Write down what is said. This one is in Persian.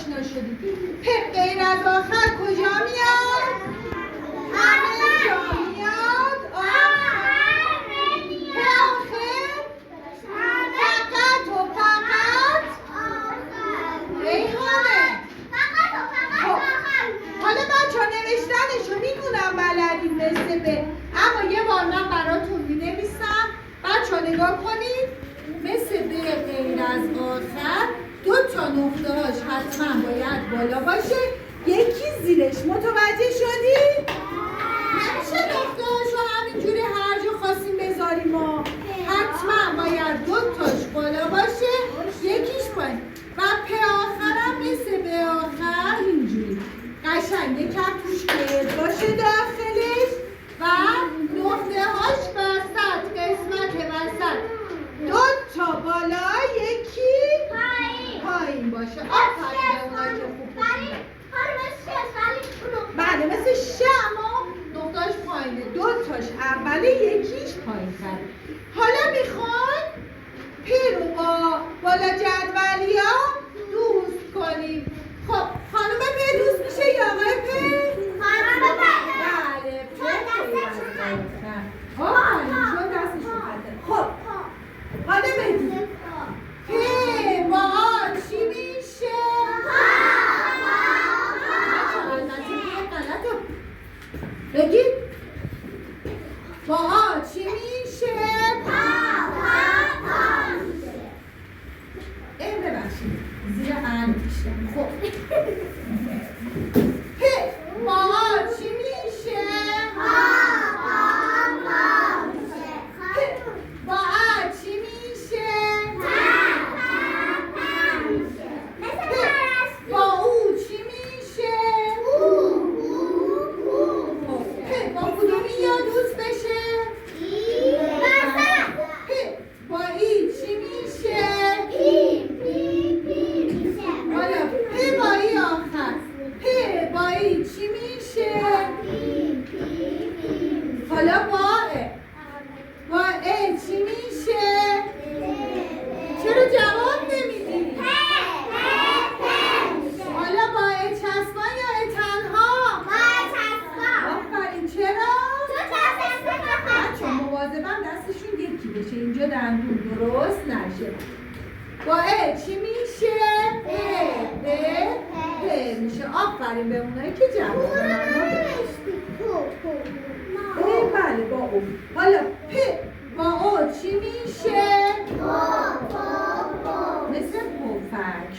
آشنا شدیم. پ غیر از آخر کجا میاد؟ همه جا میاد. پ آخر فقط و فقط ریحانه. حالا بچه‌ها نوشتنشو میدونم بلدین مثل به، اما یه بار من براتون مینویسم. بچه‌ها نگاه کنید، مثل به غیر از آخر 2 تا نقطه‌هاش حتما باید بالا باشه، یکی زیرش. متوجه شدید؟ نمیشه نقطه‌هاشو همینجوری هر جا خواستیم بذاریم ما. حتما باید 2 تاش بالا باشه، یکیش پایین. و پ آخرم مثل به آخر اینجوری قشنگ یکم توش گرد باشه داخلش و نقطه‌هاش وسط، قسمت وسط 2 تا بالا یکی پایین باشه. آفرین به اونایی که خوب بله مثل ش، اما نقطه‌اش پایینه. 2 تاش اوله، یکیش پایین تره. حالا میخوان پ رو با بالا جدولیا دوست کنیم. خب خانم پ دوست میشه یا آقای پ؟ خانم پ. بله پ چون دستش راحته. خب حالا بگید پ با آ چی میشه؟ بگید با آ چی میشه؟ این ببخشید زیر ان میشتم. خب پ با آ چی میشه؟ با آ چی میشه؟ با او چی میشه؟ با کدومی یا دوست بشه؟ با ای چی میشه؟ حالا پ با ای آخر. پ با ای چی میشه؟ حالا با ا چی میشه؟ چرا جواب نمیدی؟ حالا با ا چسبان یا ا تنها؟ آفرین. چرا؟ بچه مواظبم دستشون یکی بشه، اینجا دندون درست نشه. با ا چی میشه؟ پ میشه. آفرین به اونایی که جواب دادن. بله با او. حالا پ با او چی میشه؟ مثل پفک.